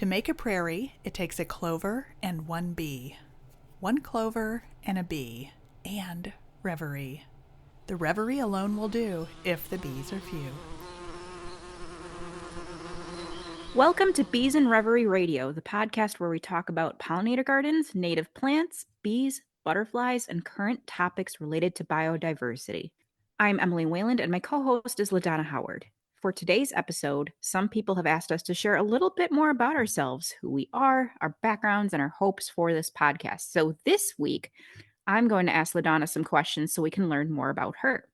To make a prairie, it takes a clover and one bee. One clover and a bee. And reverie. The reverie alone will do if the bees are few. Welcome to Bees and Reverie Radio, the podcast where we talk about pollinator gardens, native plants, bees, butterflies, and current topics related to biodiversity. I'm Emily Wayland, and my co host is LaDawna Howard. For today's episode, some people have asked us to share a little bit more about ourselves, who we are, our backgrounds, and our hopes for this podcast. So this week, I'm going to ask LaDawna some questions so we can learn more about her.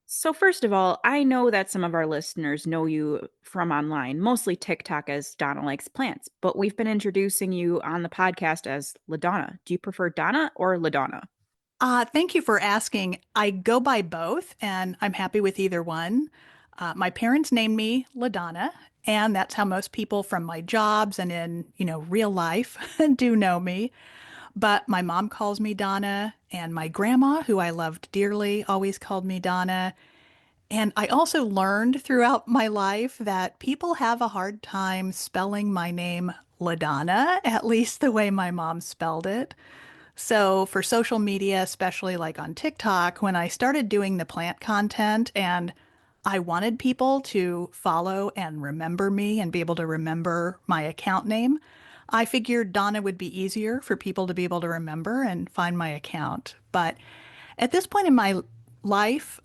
So, first of all, I know that some of our listeners know you from online, mostly TikTok as Donna Likes Plants, but we've been introducing you on the podcast as LaDawna. Do you prefer Donna or LaDawna? Thank you for asking. I go by both, and I'm happy with either one. My parents named me LaDawna, and that's how most people from my jobs and in, real life do know me. But my mom calls me Donna, and my grandma, who I loved dearly, always called me Donna. And I also learned throughout my life that people have a hard time spelling my name LaDawna, at least the way my mom spelled it. So for social media, especially like on TikTok, when I started doing the plant content and I wanted people to follow and remember me and be able to remember my account name, I figured Donna would be easier for people to be able to remember and find my account. But at this point in my life,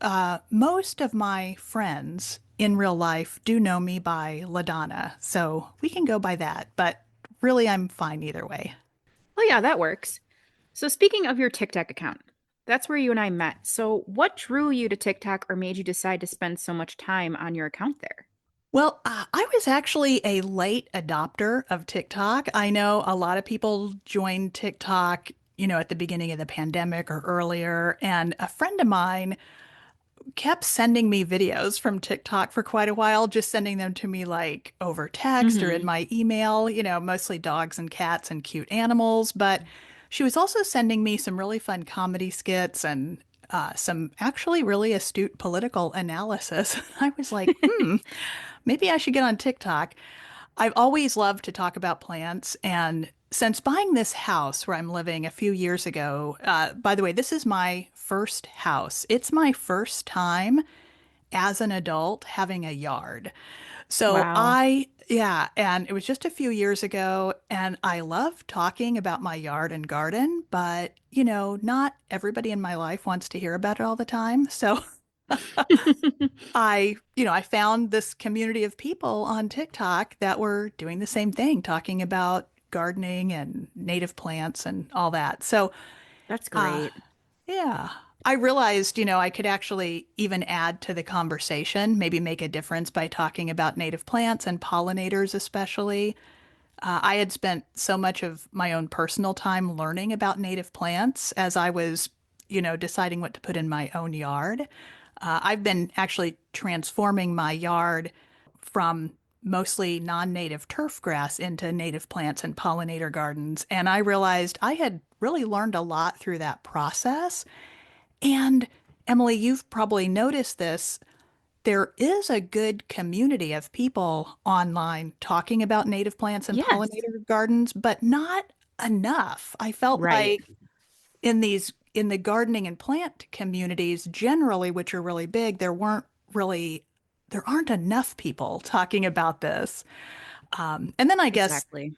most of my friends in real life do know me by LaDawna, so we can go by that. But really, I'm fine either way. Oh, yeah, that works. So, speaking of your TikTok account, that's where you and I met. So, what drew you to TikTok or made you decide to spend so much time on your account there? Well, I was actually a late adopter of TikTok. I know a lot of people joined TikTok, at the beginning of the pandemic or earlier. And a friend of mine kept sending me videos from TikTok for quite a while, just sending them to me like over text or in Hmm. my email, mostly dogs and cats and cute animals. But she was also sending me some really fun comedy skits and some actually really astute political analysis. I was like, maybe I should get on TikTok. I've always loved to talk about plants. And since buying this house where I'm living a few years ago, by the way, this is my first house. It's my first time as an adult having a yard. So Wow. yeah, and it was just a few years ago, and I love talking about my yard and garden, but not everybody in my life wants to hear about it all the time. So I found this community of people on TikTok that were doing the same thing, talking about gardening and native plants and all that. So, That's uh, great. yeah, I realized, I could actually even add to the conversation, maybe make a difference by talking about native plants and pollinators, especially. I had spent so much of my own personal time learning about native plants as I was, deciding what to put in my own yard. I've been actually transforming my yard from mostly non-native turf grass into native plants and pollinator gardens. And I realized I had really learned a lot through that process. And Emily, you've probably noticed this. There is a good community of people online talking about native plants and Yes. pollinator gardens, but not enough. I felt Right. like in the gardening and plant communities generally, which are really big, there aren't enough people talking about this. And then I guess Exactly.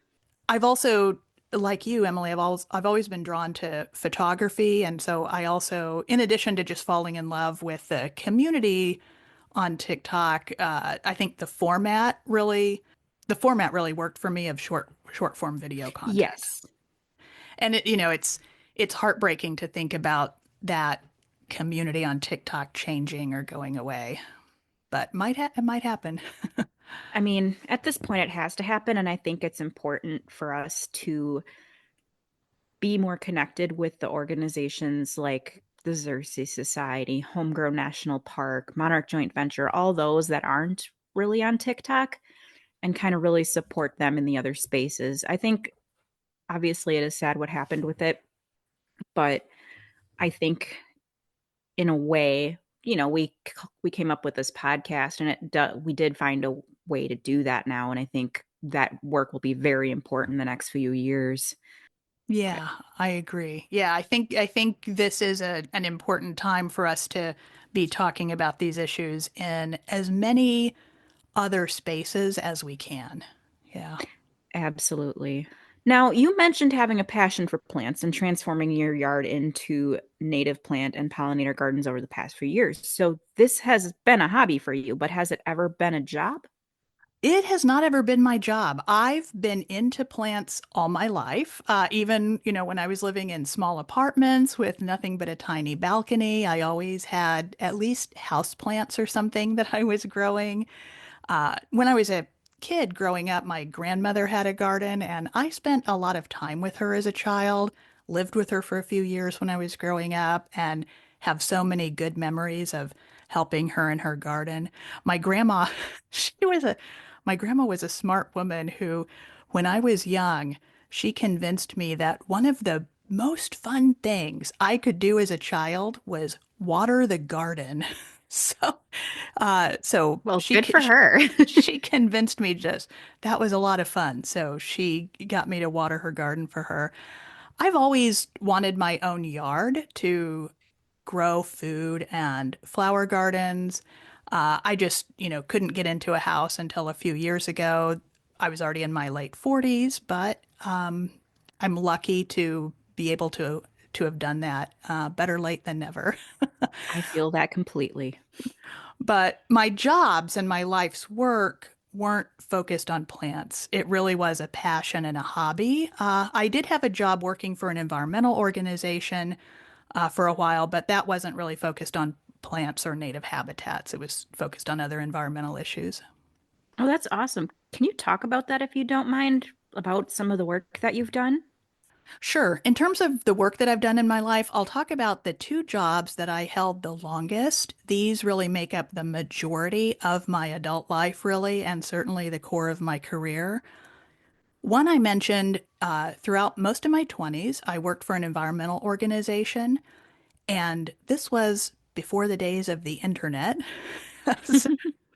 I've also, like you, Emily, I've always been drawn to photography, and so I also, in addition to just falling in love with the community on TikTok, I think the format really worked for me of short form video content. Yes. And it's heartbreaking to think about that community on TikTok changing or going away, but it might happen. I mean, at this point, it has to happen. And I think it's important for us to be more connected with the organizations like the Xerces Society, Homegrown National Park, Monarch Joint Venture, all those that aren't really on TikTok, and kind of really support them in the other spaces. I think obviously it is sad what happened with it, but I think in a way, we came up with this podcast and we did find a way to do that now, and I think that work will be very important the next few years. Yeah, I agree. Yeah, I think this is an important time for us to be talking about these issues in as many other spaces as we can. Yeah. Absolutely. Now, you mentioned having a passion for plants and transforming your yard into native plant and pollinator gardens over the past few years. So, this has been a hobby for you, but has it ever been a job? It has not ever been my job. I've been into plants all my life. Even, when I was living in small apartments with nothing but a tiny balcony, I always had at least house plants or something that I was growing. When I was a kid growing up, my grandmother had a garden, and I spent a lot of time with her as a child, lived with her for a few years when I was growing up, and have so many good memories of helping her in her garden. My grandma, she was a, my grandma was a smart woman who, when I was young, she convinced me that one of the most fun things I could do as a child was water the garden. So, so Well, she, good for she her. she convinced me just that was a lot of fun. So she got me to water her garden for her. I've always wanted my own yard to grow food and flower gardens. I just, couldn't get into a house until a few years ago. I was already in my late 40s, but I'm lucky to be able to have done that. Better late than never. I feel that completely. But my jobs and my life's work weren't focused on plants. It really was a passion and a hobby. I did have a job working for an environmental organization for a while, but that wasn't really focused on plants or native habitats. It was focused on other environmental issues. Oh, that's awesome. Can you talk about that if you don't mind, about some of the work that you've done? Sure. In terms of the work that I've done in my life, I'll talk about the two jobs that I held the longest. These really make up the majority of my adult life, really, and certainly the core of my career. One I mentioned throughout most of my 20s, I worked for an environmental organization, and this was before the days of the internet,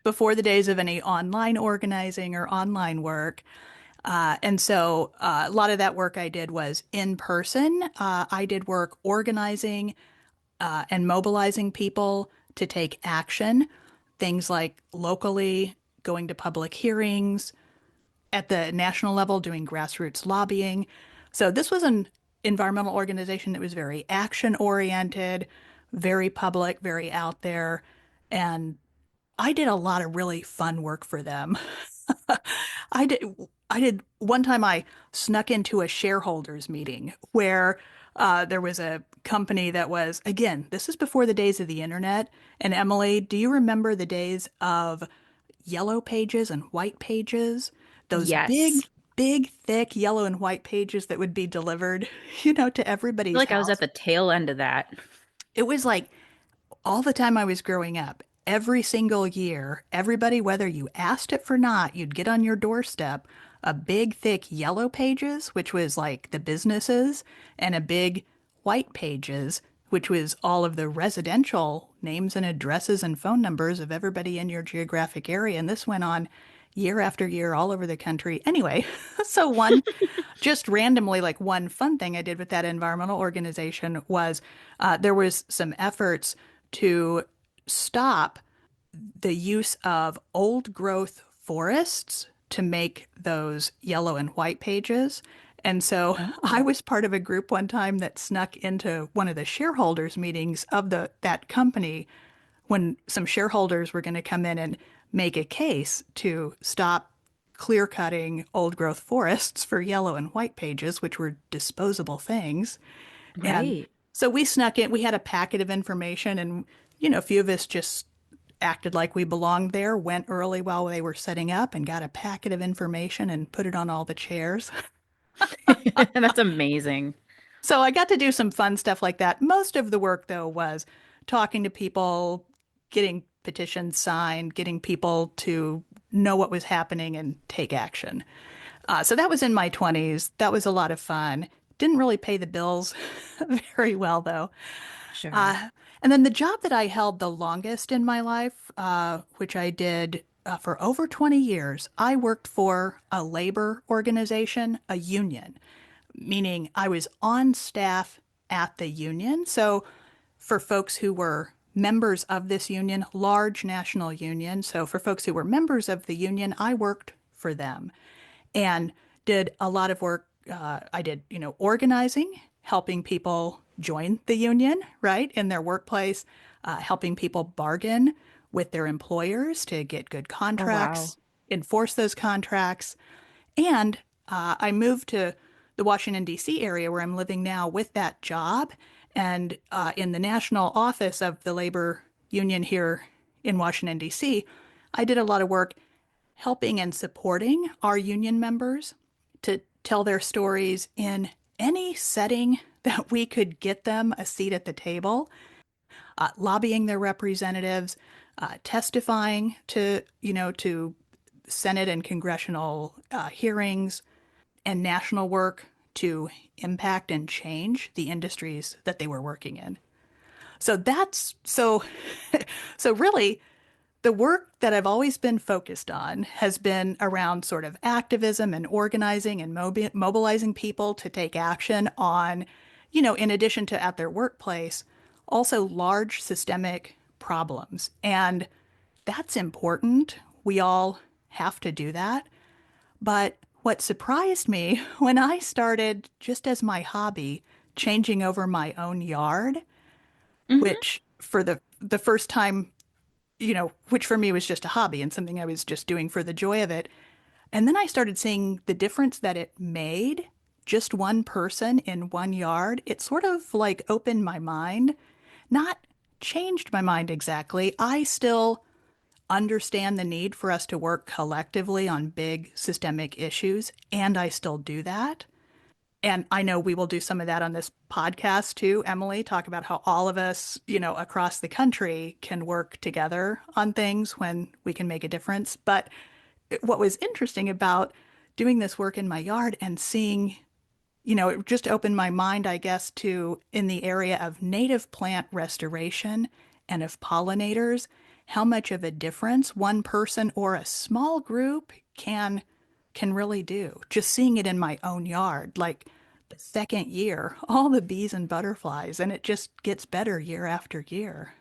before the days of any online organizing or online work. And so a lot of that work I did was in person. I did work organizing and mobilizing people to take action, things like locally going to public hearings, at the national level doing grassroots lobbying. So this was an environmental organization that was very action oriented, very public, very out there. And I did a lot of really fun work for them. I did I did one time I snuck into a shareholders meeting where there was a company that was, again, this is before the days of the internet. And Emily, do you remember the days of yellow pages and white pages? Those Yes. big, thick yellow and white pages that would be delivered, to I feel everybody's like I was at house. the tail end of that. It was like all the time I was growing up, every single year, everybody, whether you asked it or not, you'd get on your doorstep a big, thick yellow pages, which was like the businesses, and a big white pages, which was all of the residential names and addresses and phone numbers of everybody in your geographic area. And this went on year after year all over the country. Anyway, so just randomly, like one fun thing I did with that environmental organization was there was some efforts to stop the use of old growth forests to make those yellow and white pages. And so I Oh, was part of a group one time that snuck into one of the shareholders meetings of that company when some shareholders were going to come in and make a case to stop clear cutting old growth forests for yellow and white pages, which were disposable things. And right. so we snuck in, we had a packet of information, and, a few of us just acted like we belonged there, went early while they were setting up, and got a packet of information and put it on all the chairs. That's amazing. So I got to do some fun stuff like that. Most of the work, though, was talking to people, getting petitions signed, getting people to know what was happening and take action. So that was in my 20s. That was a lot of fun. Didn't really pay the bills very well, though. Sure. Uh, and then the job that I held the longest in my life, which I did for over 20 years, I worked for a labor organization, a union, meaning I was on staff at the union. So for folks who were members of this union, large national union, so for folks who were members of the union, I worked for them and did a lot of work. I did, organizing, helping people join the union, right, in their workplace, helping people bargain with their employers to get good Oh, wow. contracts, enforce those contracts. And I moved to the Washington, D.C. area where I'm living now with that job. And in the national office of the labor union here in Washington, D.C., I did a lot of work helping and supporting our union members to tell their stories in any setting that we could get them a seat at the table, lobbying their representatives, testifying to Senate and congressional hearings, and national work to impact and change the industries that they were working in. So that's so so really the work that I've always been focused on has been around sort of activism and organizing and mobilizing people to take action on, in addition to at their workplace, also large systemic problems. And that's important. We all have to do that. But what surprised me when I started, just as my hobby, changing over my own yard, Hmm. which for the first time, which for me was just a hobby and something I was just doing for the joy of it. And then I started seeing the difference that it made, just one person in one yard. It sort of like opened my mind, not changed my mind exactly. I still understand the need for us to work collectively on big systemic issues, and I still do that. And I know we will do some of that on this podcast too, Emily, talk about how all of us, across the country can work together on things when we can make a difference. But what was interesting about doing this work in my yard and seeing, it just opened my mind, I guess, to in the area of native plant restoration and of pollinators, how much of a difference one person or a small group can really do. Just seeing it in my own yard, like the second year, all the bees and butterflies, and it just gets better year after year.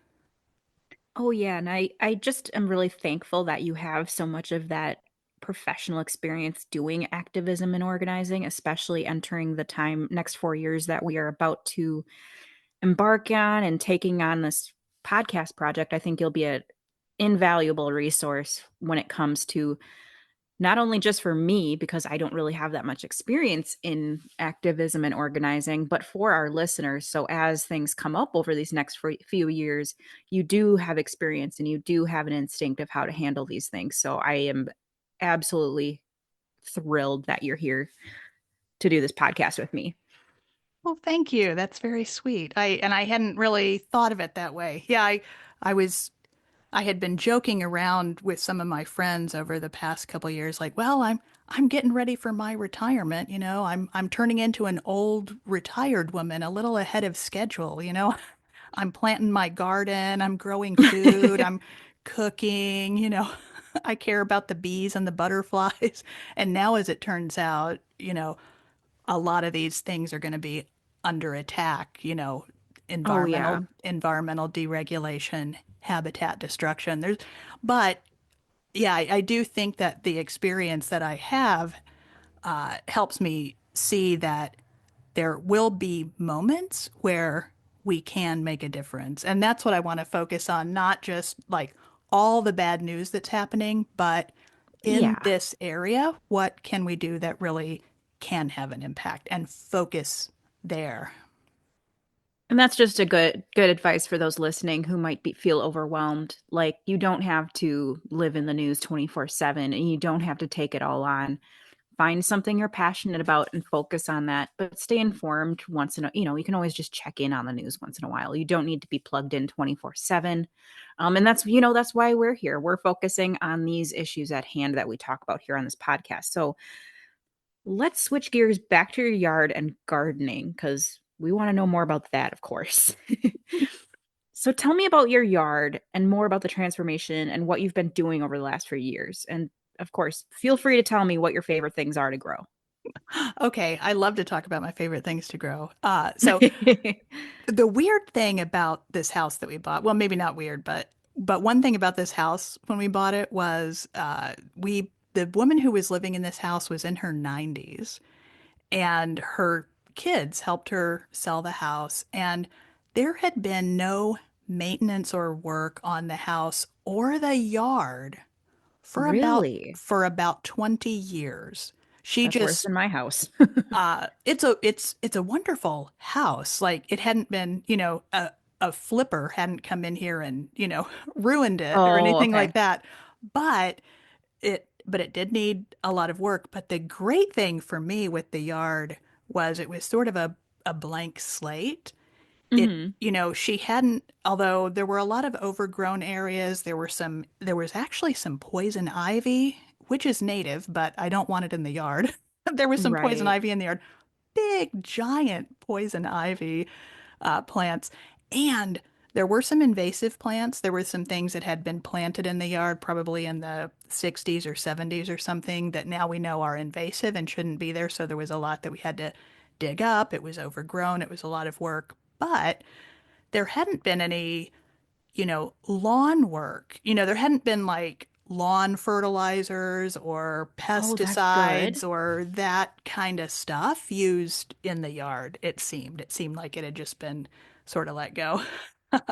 Oh, yeah. And I just am really thankful that you have so much of that professional experience doing activism and organizing, especially entering the time next 4 years that we are about to embark on and taking on this podcast project. I think you'll be an invaluable resource when it comes to not only just for me, because I don't really have that much experience in activism and organizing, but for our listeners. So, as things come up over these next few years, you do have experience and you do have an instinct of how to handle these things. So, I am absolutely thrilled that you're here to do this podcast with me. Well, thank you. That's very sweet. I hadn't really thought of it that way. Yeah, I was I had been joking around with some of my friends over the past couple years, like, well, I'm getting ready for my retirement, I'm turning into an old retired woman a little ahead of schedule. I'm planting my garden, I'm growing food, I'm cooking. I care about the bees and the butterflies. And now, as it turns out, a lot of these things are going to be under attack, Oh, yeah. environmental deregulation, habitat destruction. But yeah, I do think that the experience that I have helps me see that there will be moments where we can make a difference. And that's what I want to focus on, not just like all the bad news that's happening, but in Yeah. this area, what can we do that really can have an impact and focus there? And that's just a good advice for those listening who might feel overwhelmed. Like, you don't have to live in the news 24/7 and you don't have to take it all on. Find something you're passionate about and focus on that, but stay informed once in a, you can always just check in on the news once in a while. You don't need to be plugged in 24/7. And that's why we're here. We're focusing on these issues at hand that we talk about here on this podcast. So, let's switch gears back to your yard and gardening because we want to know more about that, of course. So tell me about your yard and more about the transformation and what you've been doing over the last few years. And of course, feel free to tell me what your favorite things are to grow. Okay, I love to talk about my favorite things to grow. So the weird thing about this house that we bought, well, maybe not weird, but one thing about this house when we bought it was we the woman who was living in this house was in her 90s, and her kids helped her sell the house, and there had been no maintenance or work on the house or the yard for about Really? 20 years. She That's worse just than my house. it's a wonderful house. Like it hadn't been, a flipper hadn't come in here and, ruined it or Oh, anything okay. like that. But it did need a lot of work. But the great thing for me with the yard was it was sort of a blank slate. Hmm. She hadn't, although there were a lot of overgrown areas, there was actually some poison ivy, which is native, but I don't want it in the yard. There was some poison Right. ivy in the yard, big, giant poison ivy plants. And there were some invasive plants. There were some things that had been planted in the yard, probably in the 60s or 70s or something, that now we know are invasive and shouldn't be there. So there was a lot that we had to dig up. It was overgrown. It was a lot of work. But there hadn't been any, lawn work. There hadn't been like lawn fertilizers or Oh, that's good. pesticides or that kind of stuff used in the yard, it seemed. It seemed like it had just been sort of let go.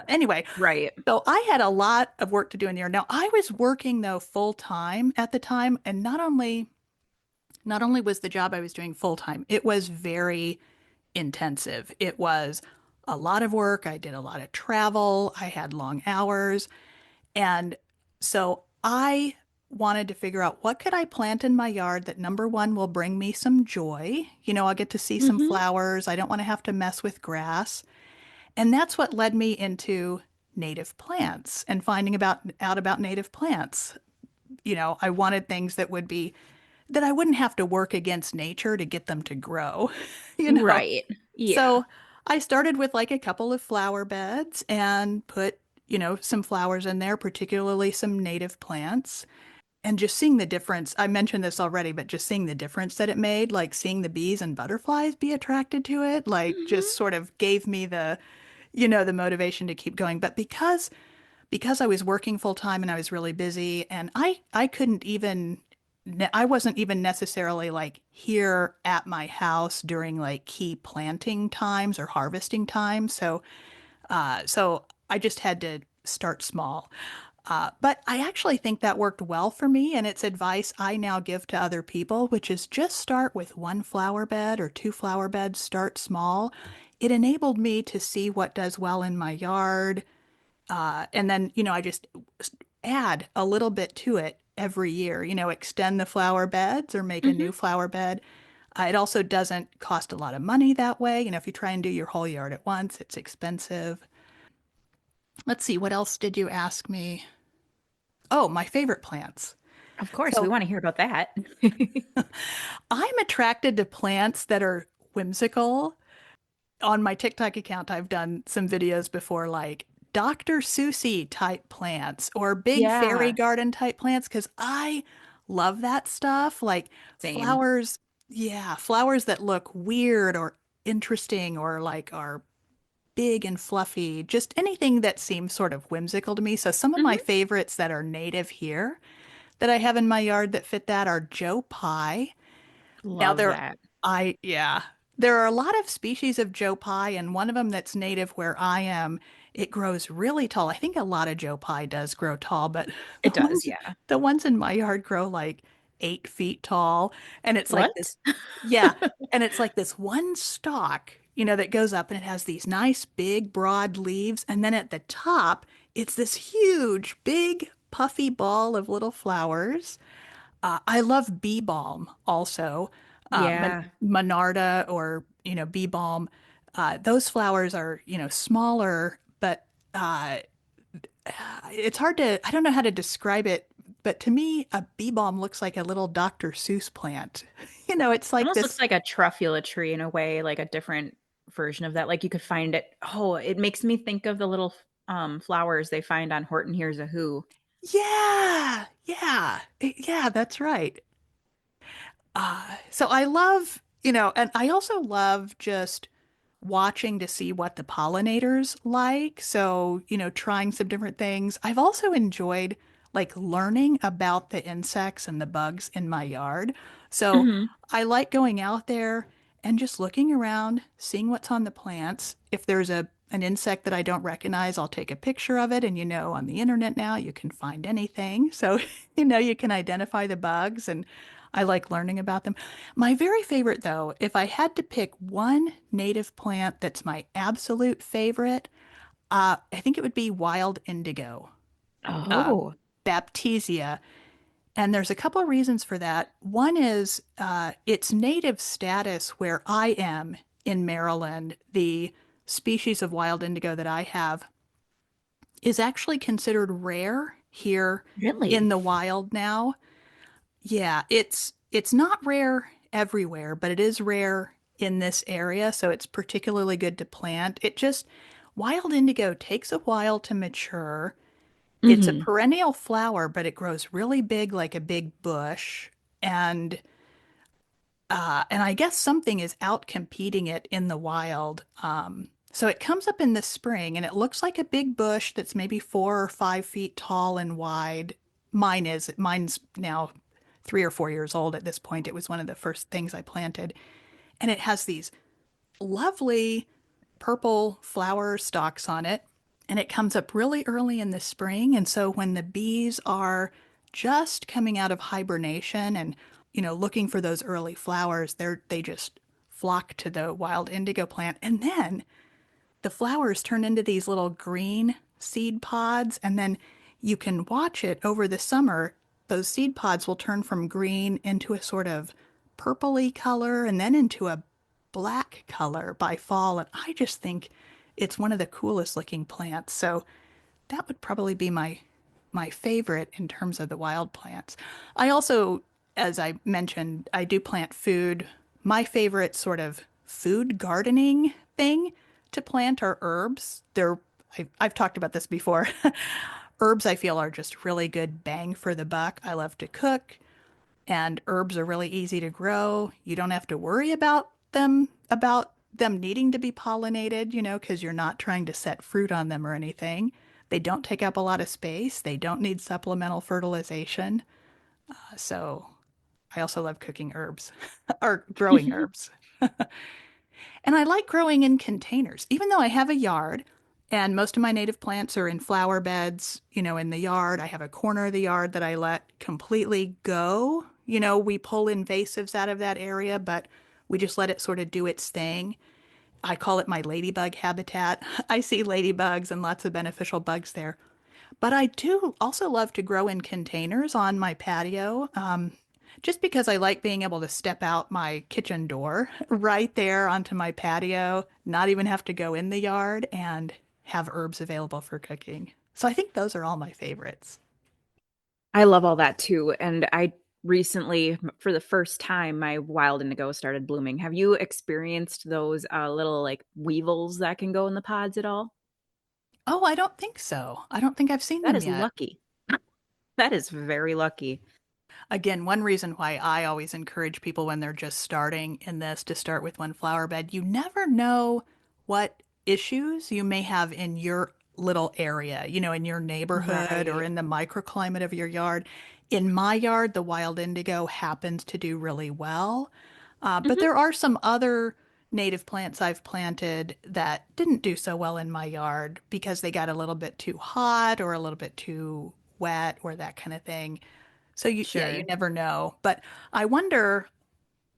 Anyway, Right. so I had a lot of work to do in the yard. Now, I was working though full time at the time, and not only was the job I was doing full time, it was very intensive. It was a lot of work. I did a lot of travel. I had long hours. And so I wanted to figure out what could I plant in my yard that number one will bring me some joy. I'll get to see some Hmm. flowers. I don't want to have to mess with grass. And that's what led me into native plants and finding out about native plants. I wanted things that I wouldn't have to work against nature to get them to grow, you know. Right. Yeah. So I started with like a couple of flower beds and put, some flowers in there, particularly some native plants. And just seeing the difference, I mentioned this already, but just seeing the difference that it made, like seeing the bees and butterflies be attracted to it, like just Hmm. sort of gave me the motivation to keep going. But because I was working full time and I was really busy and I couldn't even I wasn't even necessarily like here at my house during like key planting times or harvesting times. So I just had to start small. But I actually think that worked well for me, and it's advice I now give to other people, which is just start with one flower bed or two flower beds, start small. It enabled me to see what does well in my yard, and then, I just add a little bit to it every year, extend the flower beds or make a Hmm. new flower bed. It also doesn't cost a lot of money that way. If you try and do your whole yard at once, it's expensive. Let's see, what else did you ask me? Oh, my favorite plants. Of course, we So want to hear about that. I'm attracted to plants that are whimsical. On my TikTok account, I've done some videos before, like Dr. Susie type plants or big fairy Yeah. garden type plants, because I love that stuff. Like Same. flowers, yeah, flowers that look weird or interesting or like are big and fluffy, just anything that seems sort of whimsical to me. So some of my Hmm. favorites that are native here that I have in my yard that fit that are Joe Pye. Now Love there, that. yeah, there are a lot of species of Joe Pye, and one of them that's native where I am, it grows really tall. I think a lot of Joe Pye does grow tall, but the It does, ones, yeah. the ones in my yard grow like 8 feet tall, and it's like What? this, yeah, and it's like this one stalk, that goes up, and it has these nice big broad leaves, and then at the top, it's this huge, big, puffy ball of little flowers. I love bee balm also, Yeah. Monarda or bee balm. Those flowers are smaller, but uh, it's hard to I don't know how to describe it. But to me, a bee balm looks like a little Dr. Seuss plant. It's like Almost looks this. like a truffula tree in a way, like a different version of that. Like you could find it. Oh, it makes me think of the little flowers they find on Horton Hears a Who. Yeah, yeah, yeah, that's right. So I love, and I also love just watching to see what the pollinators like. So, trying some different things. I've also enjoyed like learning about the insects and the bugs in my yard. So Hmm. I like going out there and just looking around, seeing what's on the plants. If there's an insect that I don't recognize, I'll take a picture of it. And on the internet now, you can find anything. So, you can identify the bugs and I like learning about them. My very favorite, though, if I had to pick one native plant that's my absolute favorite, I think it would be wild indigo, uh, Oh, Baptisia. And there's a couple of reasons for that. One is its native status where I am in Maryland, the species of wild indigo that I have is actually considered rare here in really? the wild now. Yeah, it's not rare everywhere, but it is rare in this area, so it's particularly good to plant. Wild indigo takes a while to mature. It's a Hmm. perennial flower, but it grows really big like a big bush. And and I guess something is out competing it in the wild. So it comes up in the spring and it looks like a big bush that's maybe 4 or 5 feet tall and wide. Mine's now 3 or 4 years old at this point. It was one of the first things I planted. And it has these lovely purple flower stalks on it. And it comes up really early in the spring. And so when the bees are just coming out of hibernation and, looking for those early flowers, they just flock to the wild indigo plant. And then the flowers turn into these little green seed pods, and then you can watch it over the summer. Those seed pods will turn from green into a sort of purpley color and then into a black color by fall. And I just think it's one of the coolest looking plants. So that would probably be my favorite in terms of the wild plants. I also, as I mentioned, I do plant food. My favorite sort of food gardening thing to plant are herbs. I've talked about this before. Herbs I feel are just really good bang for the buck. I love to cook and herbs are really easy to grow. You don't have to worry about them needing to be pollinated, because you're not trying to set fruit on them or anything. They don't take up a lot of space. They don't need supplemental fertilization. So I also love cooking herbs or growing herbs. And I like growing in containers, even though I have a yard and most of my native plants are in flower beds, in the yard. I have a corner of the yard that I let completely go. We pull invasives out of that area, but we just let it sort of do its thing. I call it my ladybug habitat. I see ladybugs and lots of beneficial bugs there. But I do also love to grow in containers on my patio, just because I like being able to step out my kitchen door right there onto my patio, not even have to go in the yard, and have herbs available for cooking. So I think those are all my favorites. I love all that too. And I recently, for the first time, my wild indigo started blooming. Have you experienced those little like weevils that can go in the pods at all? Oh, I don't think so. I don't think I've seen That them is yet. lucky. That is very lucky. Again, one reason why I always encourage people when they're just starting in this to start with one flower bed, you never know what issues you may have in your little area, in your neighborhood or Right. in the microclimate of your yard. In my yard, the wild indigo happens to do really well. But Hmm. there are some other native plants I've planted that didn't do so well in my yard because they got a little bit too hot or a little bit too wet or that kind of thing. So yeah, you Sure. never know. But I wonder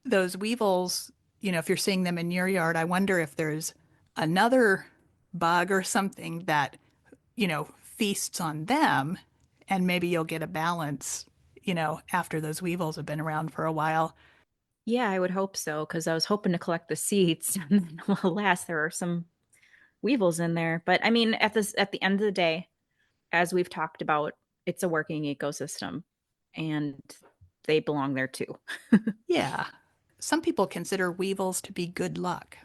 those weevils, if you're seeing them in your yard, I wonder if there's another bug or something that, feasts on them and maybe you'll get a balance, after those weevils have been around for a while. Yeah, I would hope so because I was hoping to collect the seeds. And then, well, alas, there are some weevils in there. But I mean, at the end of the day, as we've talked about, it's a working ecosystem and they belong there too. Yeah. Some people consider weevils to be good luck.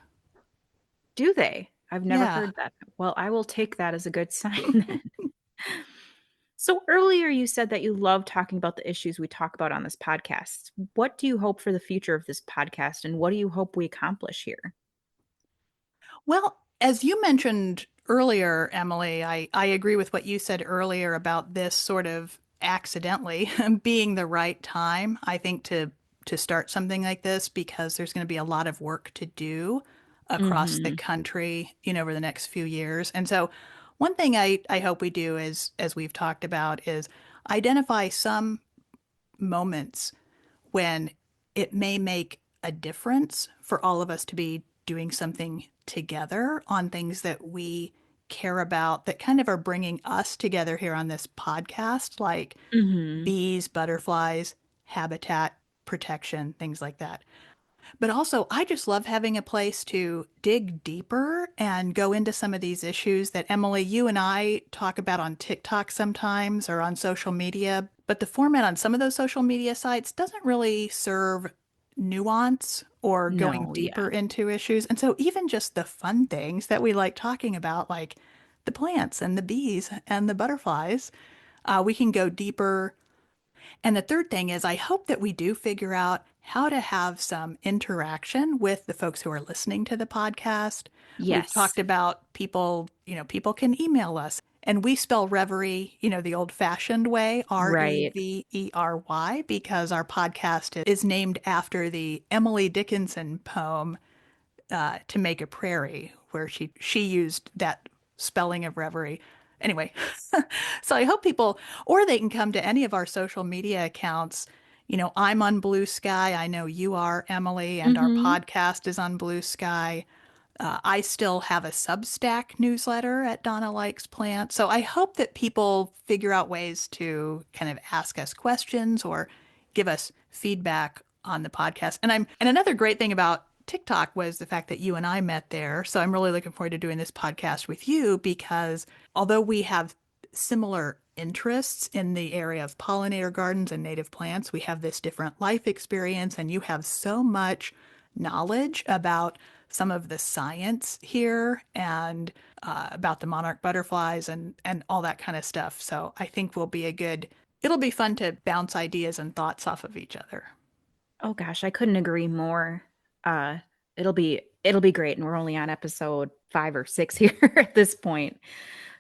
Do they? I've never Yeah. heard that. Well, I will take that as a good sign then. So earlier you said that you love talking about the issues we talk about on this podcast. What do you hope for the future of this podcast and what do you hope we accomplish here? Well, as you mentioned earlier, Emily, I agree with what you said earlier about this sort of accidentally being the right time, I think, to start something like this because there's going to be a lot of work to do across the Mhm. country, over the next few years. And so one thing I hope we do is, as we've talked about, is identify some moments when it may make a difference for all of us to be doing something together on things that we care about that kind of are bringing us together here on this podcast, like Mhm. bees, butterflies, habitat protection, things like that. But also, I just love having a place to dig deeper and go into some of these issues that Emily, you and I talk about on TikTok sometimes or on social media. But the format on some of those social media sites doesn't really serve nuance or going No, deeper yeah. into issues. And so, even just the fun things that we like talking about, like the plants and the bees and the butterflies, we can go deeper and the third thing is, I hope that we do figure out how to have some interaction with the folks who are listening to the podcast. We've Yes. talked about people, people can email us. And we spell Reverie, the old fashioned way, Right. Revery, because our podcast is named after the Emily Dickinson poem, To Make a Prairie, where she used that spelling of reverie. Anyway, so I hope people, or they can come to any of our social media accounts. I'm on Blue Sky. I know you are, Emily, and our Mhm. podcast is on Blue Sky. I still have a Substack newsletter at Donna Likes Plants. So I hope that people figure out ways to kind of ask us questions or give us feedback on the podcast. And another great thing about TikTok was the fact that you and I met there. So I'm really looking forward to doing this podcast with you because although we have similar interests in the area of pollinator gardens and native plants, we have this different life experience, and you have so much knowledge about some of the science here and about the monarch butterflies and all that kind of stuff. So I think it'll be fun to bounce ideas and thoughts off of each other. Oh gosh, I couldn't agree more. Uh it'll be great and we're only on episode 5 or 6 here at this point.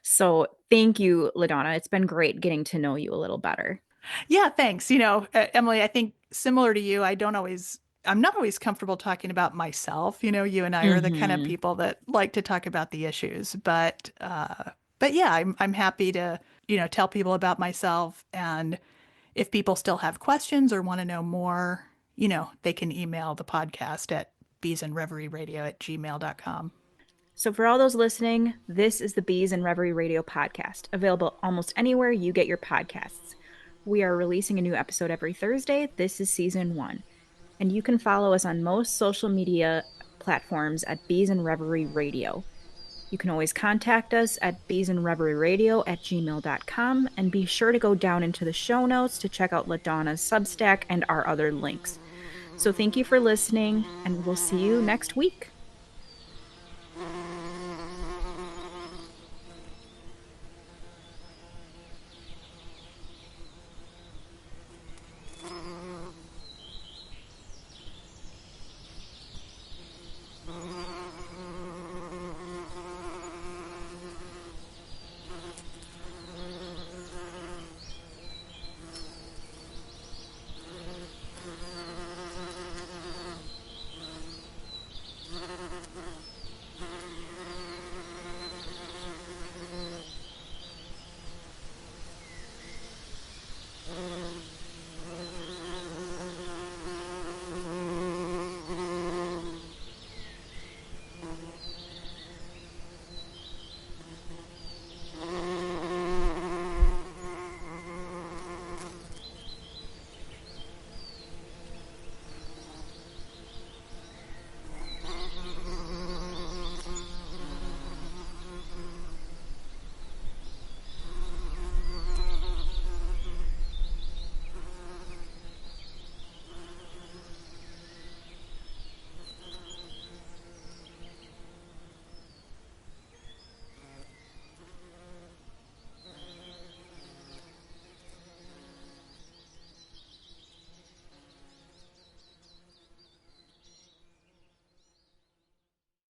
So, thank you, LaDawna. It's been great getting to know you a little better. Yeah, thanks. Emily, I think similar to you, I'm not always comfortable talking about myself. You and I are the kind of Mhm. people that like to talk about the issues, but yeah, I'm happy to, tell people about myself. And if people still have questions or want to know more, they can email the podcast at beesandreveryradio@gmail.com. So, for all those listening, this is the Bees and Reverie Radio podcast, available almost anywhere you get your podcasts. We are releasing a new episode every Thursday. This is season 1. And you can follow us on most social media platforms at Bees and Reverie Radio. You can always contact us at beesandreveryradio@gmail.com and be sure to go down into the show notes to check out LaDawna's Substack and our other links. So thank you for listening, and we'll see you next week.